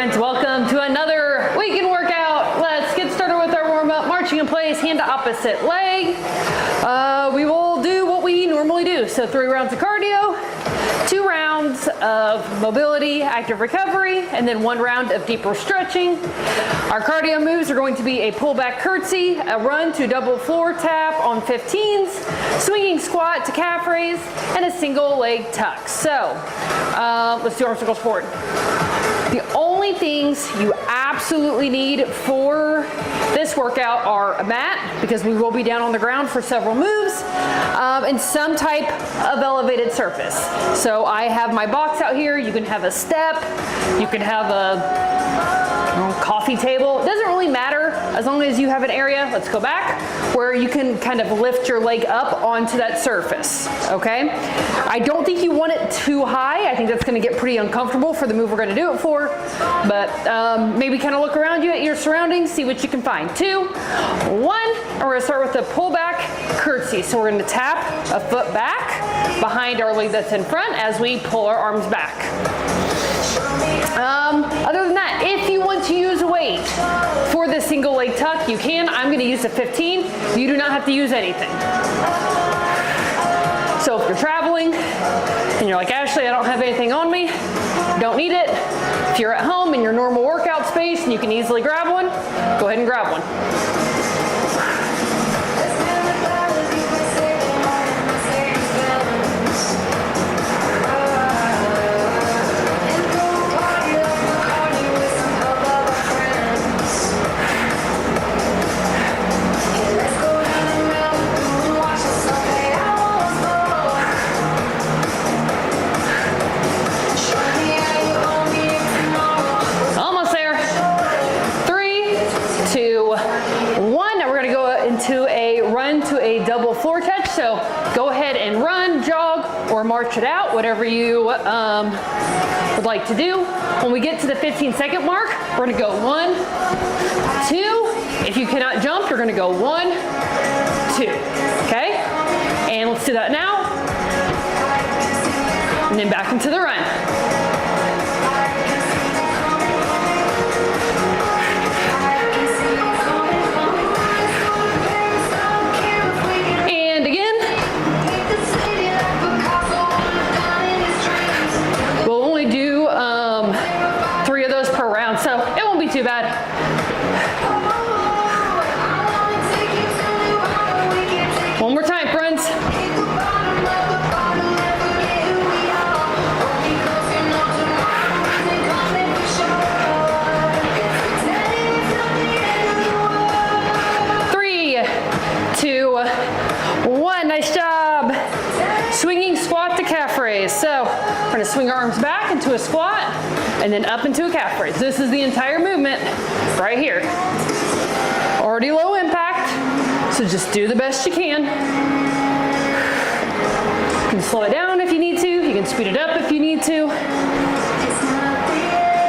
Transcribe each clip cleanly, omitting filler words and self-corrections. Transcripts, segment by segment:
friends, welcome to another weekend workout. Let's get started with our warm-up. Marching in place, hand to opposite leg. We will do what we normally do. So 3 rounds of cardio, 2 rounds of mobility, active recovery, and then 1 round of deeper stretching. Our cardio moves are going to be a pullback curtsy, a run to double floor tap on 15s, swinging squat to calf raise, and a single leg tuck. So let's do arm circles forward. The only things you absolutely need for this workout are a mat, because we will be down on the ground for several moves, and some type of elevated surface. So I have my box out here. You can have a step, you can have a coffee table. It doesn't really matter as long as you have an area, let's go back, where you can kind of lift your leg up onto that surface, okay? I don't think you want it too high. I think that's gonna get pretty uncomfortable for the move we're gonna do it for, but maybe kind of look around you at your surroundings, see what you can find. 2, 1, and we're gonna start with the pullback curtsy. So we're gonna tap a foot back behind our leg that's in front as we pull our arms back. Other than that, if you want to use a weight for the single leg tuck, you can. I'm going to use a 15. You do not have to use anything. So if you're traveling and you're like, Ashley, I don't have anything on me, don't need it. If you're at home in your normal workout space and you can easily grab one, go ahead and grab one. So go ahead and run, jog, or march it out, whatever you would like to do. When we get to the 15-second mark, we're gonna go 1, 2. If you cannot jump, you're gonna go 1, 2, okay? And let's do that now. And then back into the run. Too bad. One more time, friends. Three, 2, 1. Nice job. Swinging squat to calf raise. So we're going to swing our arms back into a squat and then up into a calf raise. This is the entire movement right here. Already low impact, so just do the best you can. You can slow it down if you need to. You can speed it up if you need to.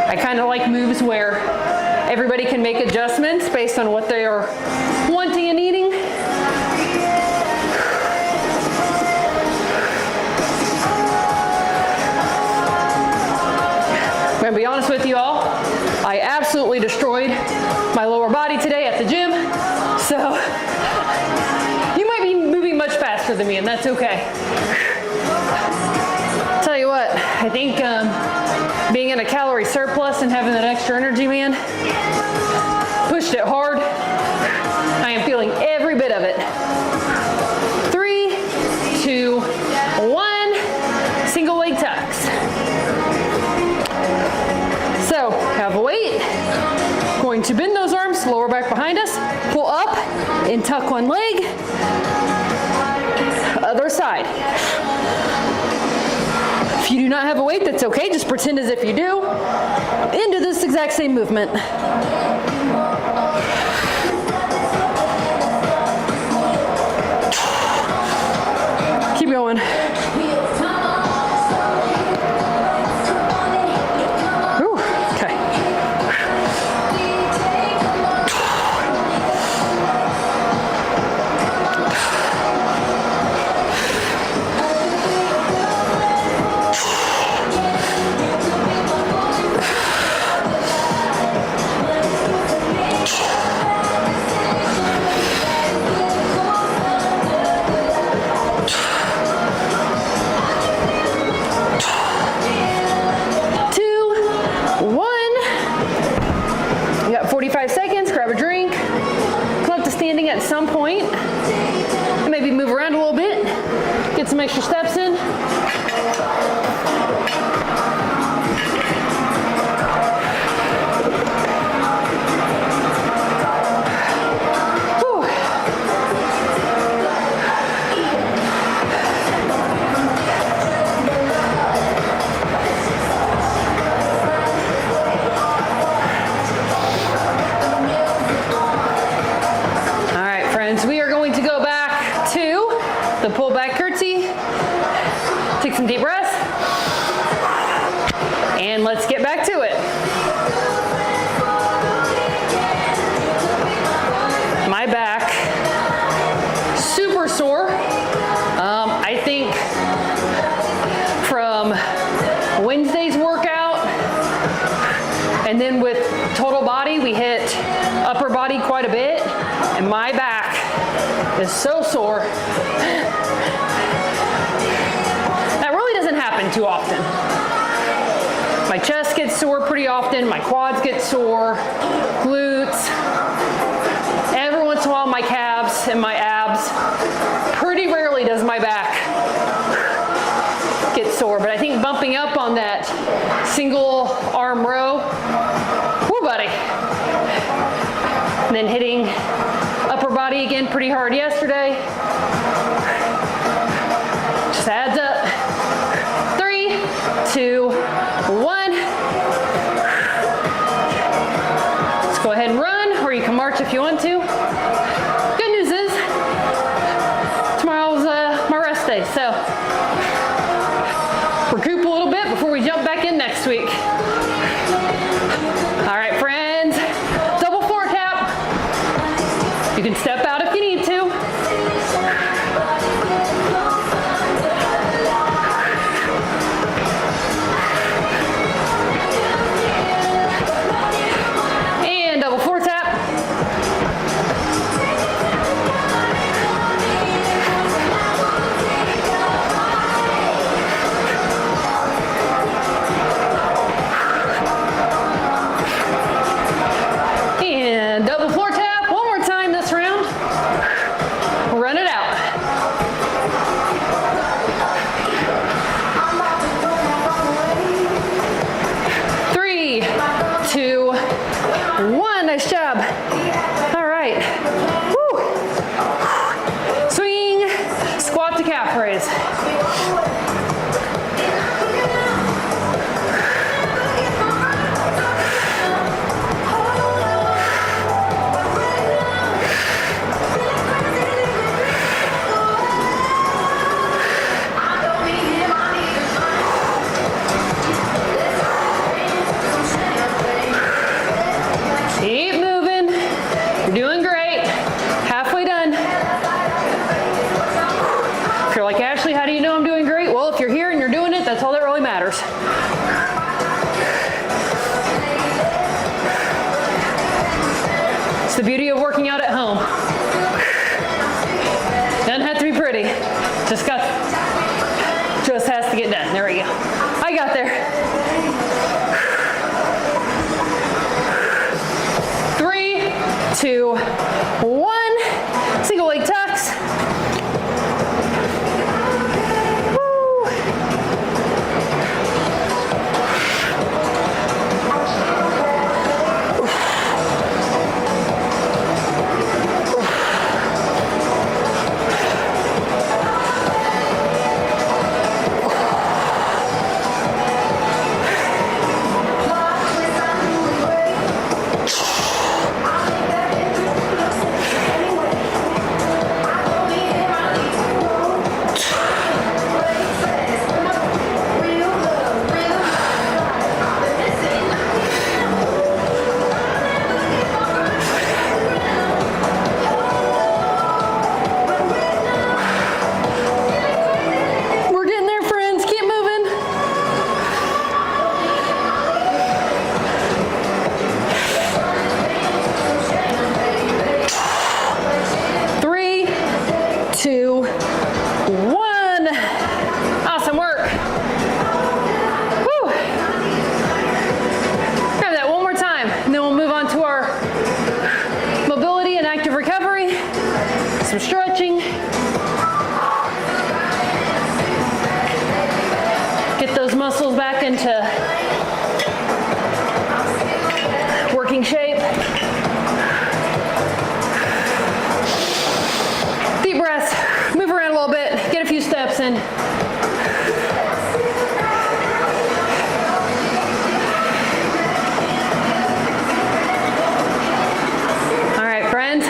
I kind of like moves where everybody can make adjustments based on what they are wanting and needing. I'm gonna be honest with you all, I absolutely destroyed my lower body today at the gym, so you might be moving much faster than me, and that's okay. Tell you what, I think being in a calorie surplus and having that extra energy, man, pushed it hard. I am feeling every bit of it. 3, 2, 1, single leg tucks. So, have a weight, going to bend those arms, lower back behind us, pull up and tuck one leg, other side. If you do not have a weight, that's okay, just pretend as if you do, into this exact same movement. Keep going. And then with total body, we hit upper body quite a bit, and my back is so sore. That really doesn't happen too often. My chest gets sore pretty often, my quads get sore, glutes, every once in a while my calves and my abs. Pretty rarely does my back get sore, but I think bumping up on that single arm row, whoo buddy. And then hitting upper body again pretty hard yesterday. Just adds up. 3, 2, 1. Let's go ahead and run, or you can march if you want to. Good news is, tomorrow's my rest day, so recoup a little bit before we jump back in next week. All right, friends, double floor tap. You can step out if you need to. And double floor tap. And double floor tap one more time this round. We'll run it out. Three, 2, 1. Nice job. All right. Woo. Swing, squat to calf raise. Keep moving. You're doing great. Halfway done. If you're like, Ashley, how do you know I'm doing great? Well, if you're here and you're doing it, that's all that really matters. It's the beauty of working out at home. Doesn't have to be pretty. Just has to get done. There we go. I got there. 3, 2, 1. Single leg tucks. Woo. We're getting there, friends. Keep moving. Three, 2, 1. Awesome work. Woo. Grab that one more time, and then we'll move on to our mobility and active recovery. Some stretching. Get those muscles back into working shape. Deep breaths. Move around a little bit. Get a few steps in. All right, friends.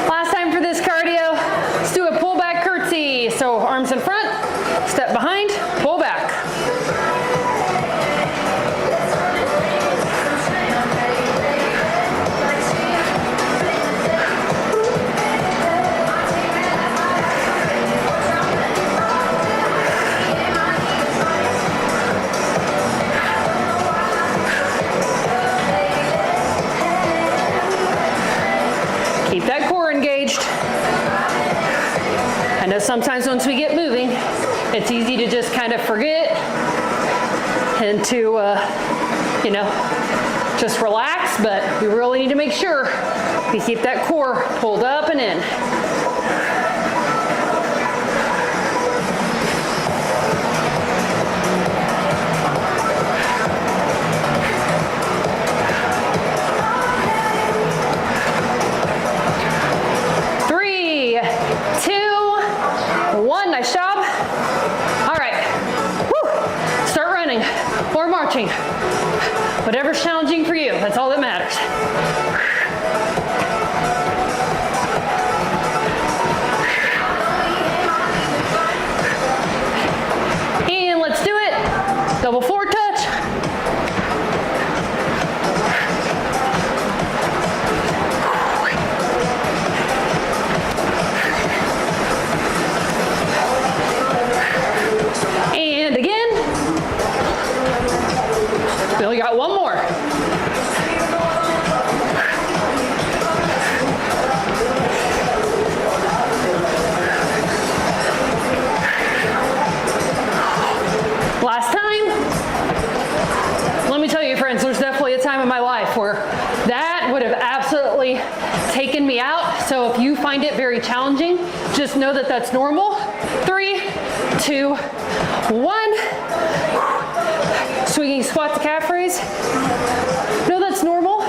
Last time for this cardio, let's do a pullback curtsy. So arms in front, step behind, pull back. know sometimes once we get moving, it's easy to just kind of forget and to, you know, just relax, but we really need to make sure we keep that core pulled up and in. Nice job. All right. Woo. Start running or marching. Whatever's challenging for you, that's all that matters. And let's do it. Double forward touch. And again. We only got one more. Last time. Let me tell you, friends, there's definitely a time in my life where that would have absolutely taken me out. So if you find it very challenging, just know that that's normal. 3, 2, 1. Swinging squat to calf raise. No, that's normal.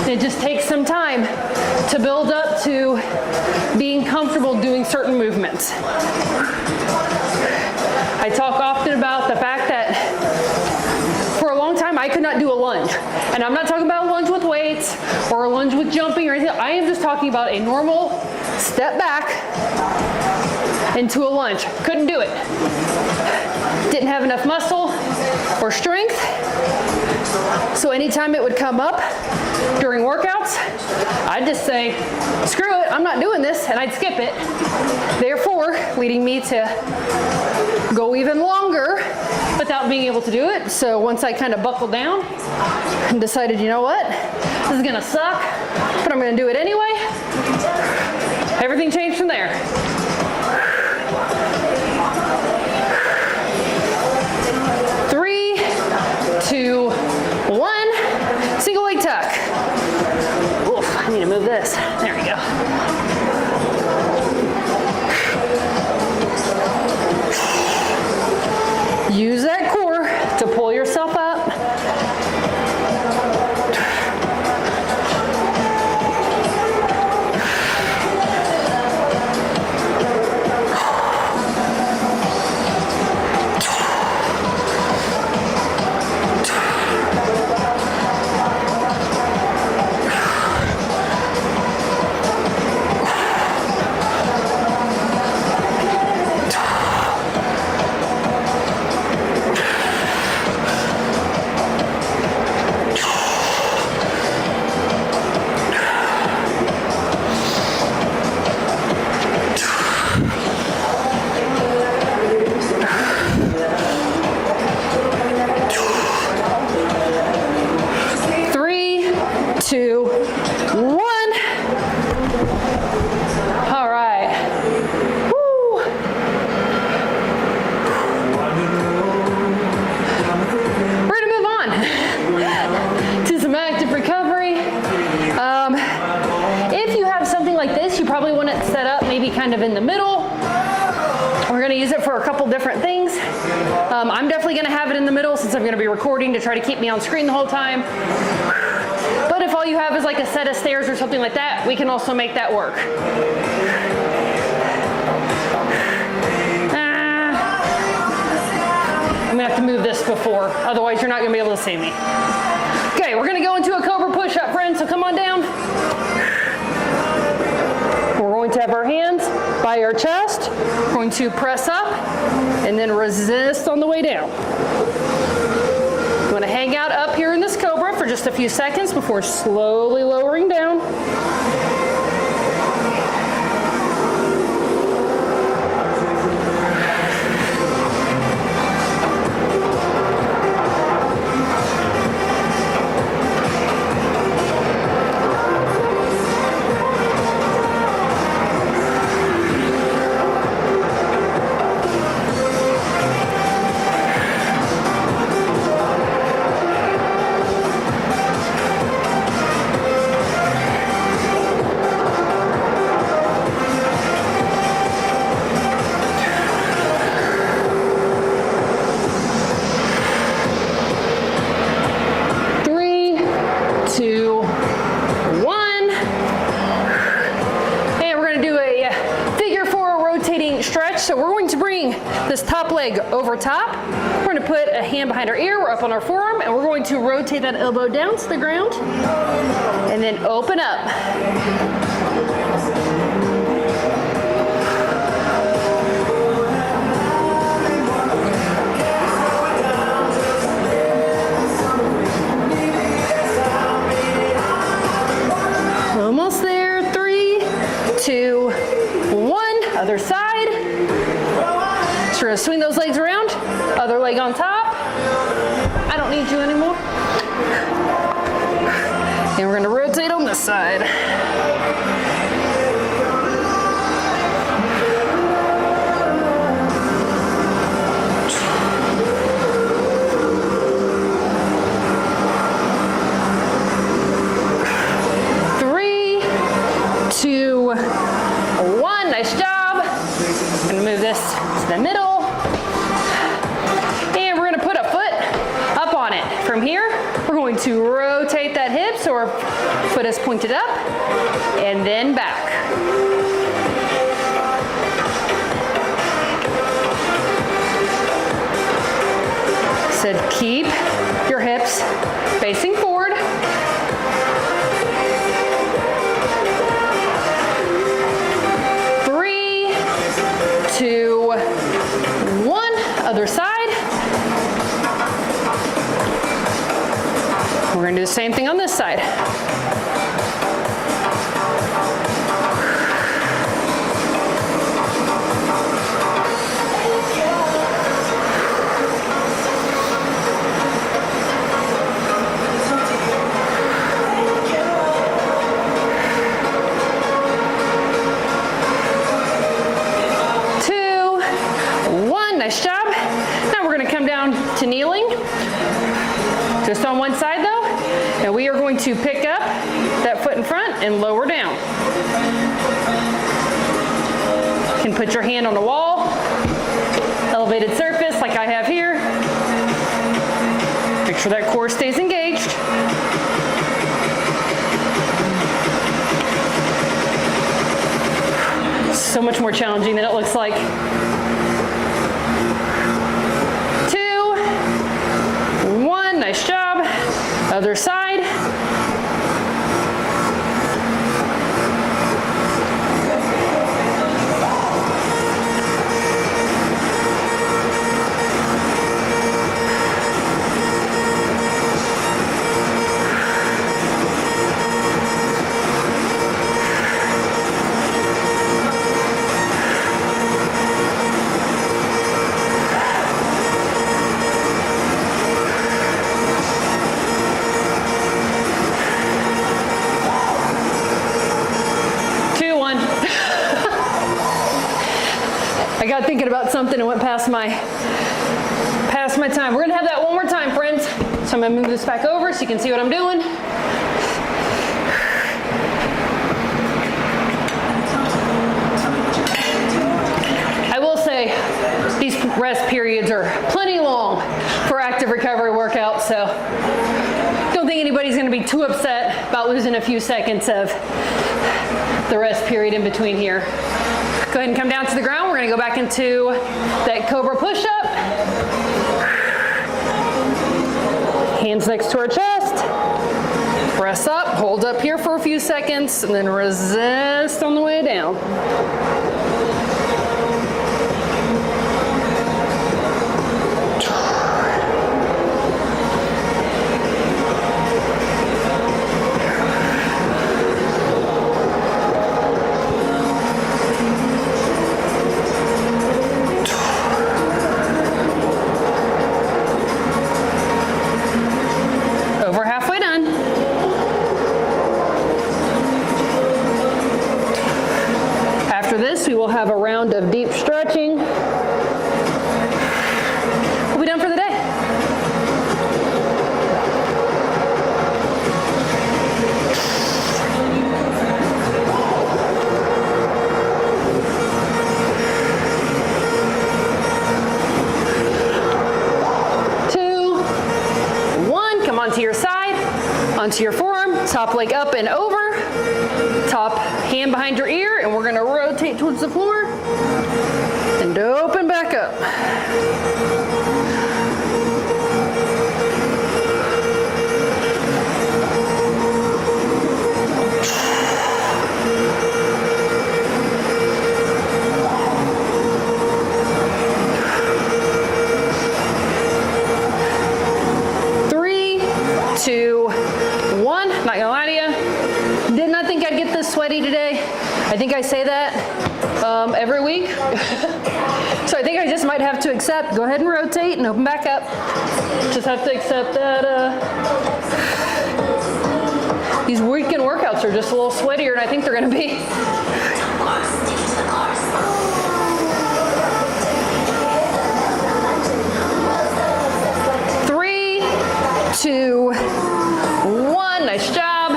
It just takes some time to build up to being comfortable doing certain movements. I talk often about the fact that for a long time I could not do a lunge. And I'm not talking about a lunge with weights or a lunge with jumping or anything. I am just talking about a normal step back into a lunge. Couldn't do it. Didn't have enough muscle or strength. So anytime it would come up during workouts, I'd just say, screw it, I'm not doing this, and I'd skip it. Therefore, leading me to go even longer without being able to do it. So once I kind of buckled down and decided, you know what, this is gonna suck, but I'm gonna do it anyway, everything changed from there. Two, one, single leg tuck. Oof, I need to move this. There we go. Use that core to pull yourself up. Kind of in the middle. We're going to use it for a couple different things. I'm definitely going to have it in the middle since I'm going to be recording to try to keep me on screen the whole time. But if all you have is like a set of stairs or something like that, we can also make that work. I'm going to have to move this before, otherwise you're not going to be able to see me. Okay, we're going to go into a cobra push-up, friends, so come on down. We're going to have our hands by our chest. We're going to press up and then resist on the way down. You want to hang out up here in this cobra for just a few seconds before slowly lowering down. 2, 1. And we're gonna do a figure 4 rotating stretch. So we're going to bring this top leg over top. We're gonna put a hand behind our ear, we're up on our forearm, and we're going to rotate that elbow down to the ground, and then open up. Almost there. 3, 2, 1. Other side. So we're gonna swing those legs around. Other leg on top. I don't need you anymore. And we're gonna rotate on this side. Nice job. I'm gonna move this to the middle. And we're gonna put a foot up on it. From here, we're going to rotate that hip so our foot is pointed up, and then back. So keep your hips facing forward. 2, 1, other side. We're gonna do the same thing on this side. Nice job. Now we're going to come down to kneeling, just on one side though, and we are going to pick up that foot in front and lower down. You can put your hand on the wall, elevated surface like I have here. Make sure that core stays engaged. So much more challenging than it looks like. 2, 1, nice job. Other side. I got thinking about something and went past my time. We're gonna have that one more time, friends. So I'm gonna move this back over so you can see what I'm doing. I will say these rest periods are plenty long for active recovery workouts, so don't think anybody's gonna be too upset about losing a few seconds of the rest period in between here. Go ahead and come down to the ground. We're gonna go back into that cobra push-up. Hands next to our chest. Press up, hold up here for a few seconds, and then resist on the way down. We will have a round of deep stretching. We'll be done for the day. Two, one, come onto your side, onto into your forearm, top leg up and over, top hand behind your ear, and we're gonna rotate towards the floor and open back up. Two, one. Not gonna lie to you, did not think I'd get this sweaty today. I think I say that every week. So I think I just might have to accept, go ahead and rotate and open back up. Just have to accept that these weekend workouts are just a little sweatier than I think they're gonna be. 2, 1, nice job.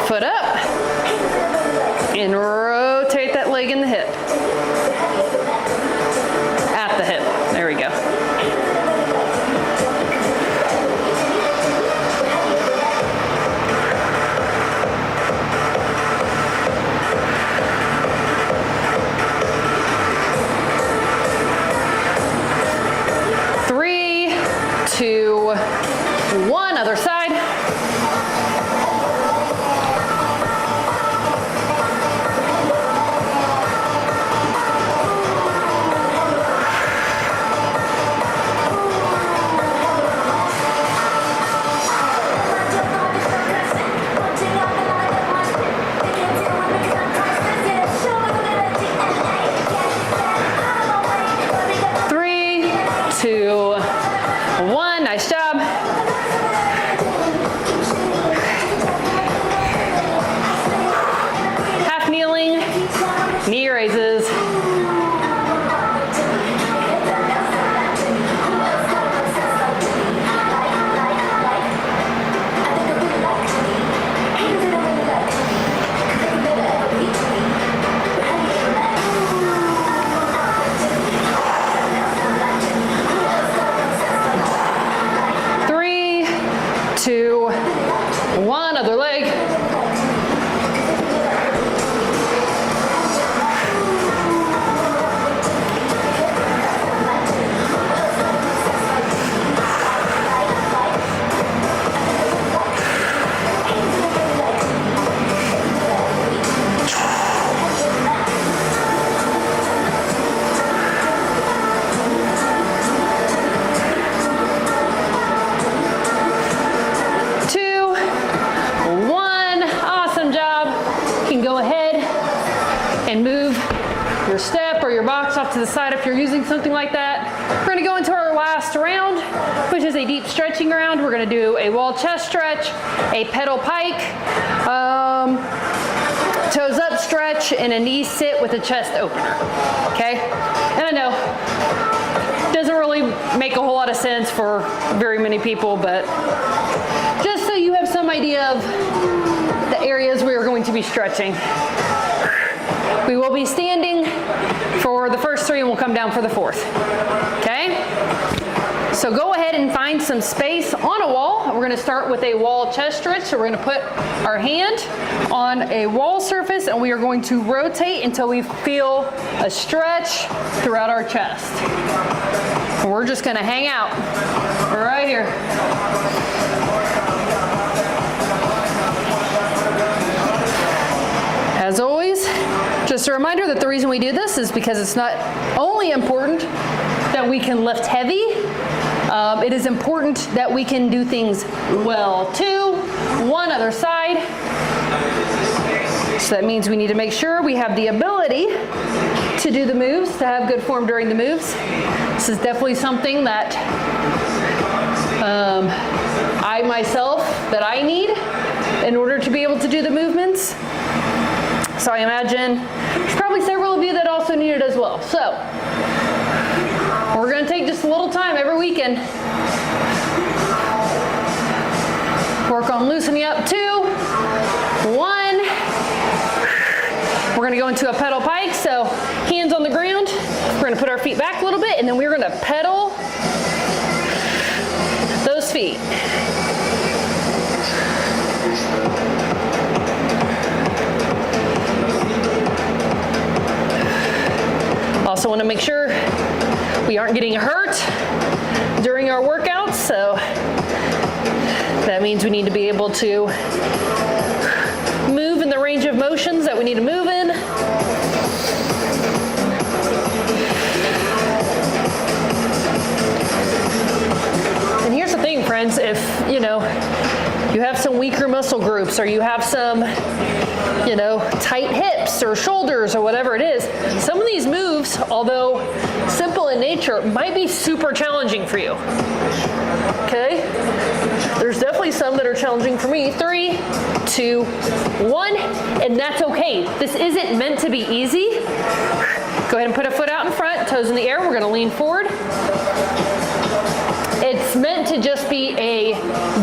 Foot up and rotate that leg in the hip. At the hip, there we go. Two, one, other side. Three, two, one, nice job. Half kneeling, knee raises. Two, one, other leg. Go ahead and move your step or your box off to the side if you're using something like that. We're gonna go into our last round, which is a deep stretching round. We're gonna do a wall chest stretch, a pedal pike, toes up stretch, and a knee sit with a chest opener, okay? And I know, doesn't really make a whole lot of sense for very many people, but just so you have some idea of the areas we are going to be stretching. We will be standing for the first three and we'll come down for the fourth, okay? So go ahead and find some space on a wall. We're gonna start with a wall chest stretch. So we're gonna put our hand on a wall surface and we are going to rotate until we feel a stretch throughout our chest. And we're just gonna hang out right here. As always, just a reminder that the reason we do this is because it's not only important that we can lift heavy, it is important that we can do things well too. One, other side. So that means we need to make sure we have the ability to do the moves, to have good form during the moves. This is definitely something that I myself, that I need in order to be able to do the movements. So I imagine there's probably several of you that also need it as well. So we're gonna take just a little time every weekend. Work on loosening up. 2, 1. We're gonna go into a pedal pike. So hands on the ground. We're gonna put our feet feet back a little bit, and then we're gonna pedal those feet. Also want to make sure we aren't getting hurt during our workouts, so that means we need to be able to move in the range of motions that we need to move in. And here's the thing, friends, if you have some weaker muscle groups, or you have some tight hips or shoulders or whatever it is, some of these moves, although simple in nature, might be super challenging for you. Okay? There's definitely some that are challenging for me. 3, 2, 1, and that's okay. This isn't meant to be easy. Go ahead and put a foot out in front, toes in the air. We're going to lean forward. It's meant to just be a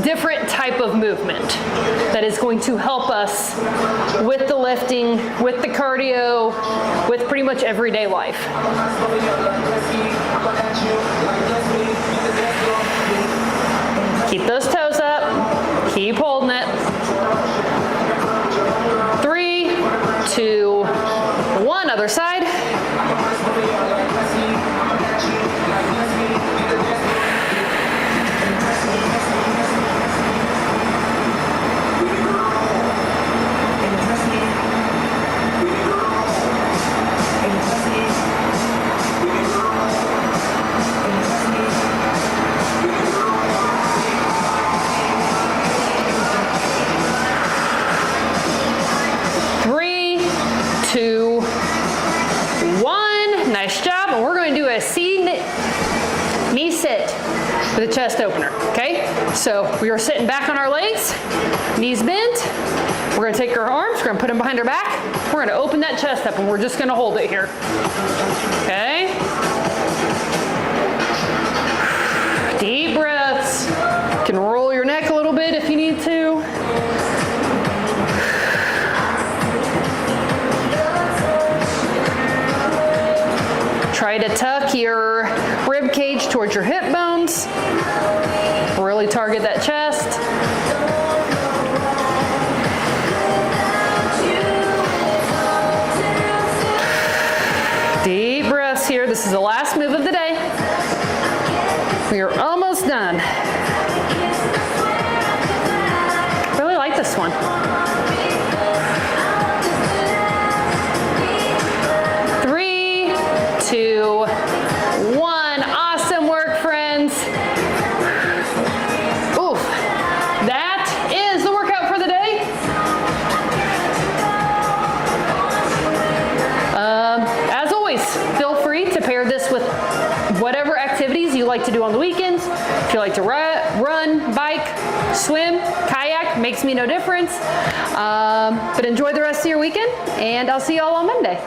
different type of movement that is going to help us with the lifting, with the cardio, with pretty much everyday life. Keep those toes up, keep holding it. 3, 2, 1, other side. Knee sit with a chest opener, okay? So we are sitting back on our legs, knees bent. We're gonna take our arms, we're gonna put them behind our back. We're gonna open that chest up and we're just gonna hold it here, okay? Deep breaths. You can roll your neck a little bit if you need to. Try to tuck your rib cage towards your hip bones. Really target that chest. Deep breaths here. This is the last move of the day. We are almost done. Really like this one. 3, 2, 1. Awesome work, friends. Oof. That is the workout for the day. As always, feel free to pair this with whatever activities you like to do on the weekends. If you like to run, bike, swim, kayak, makes me no difference. But enjoy the rest of your weekend, and I'll see you all on Monday.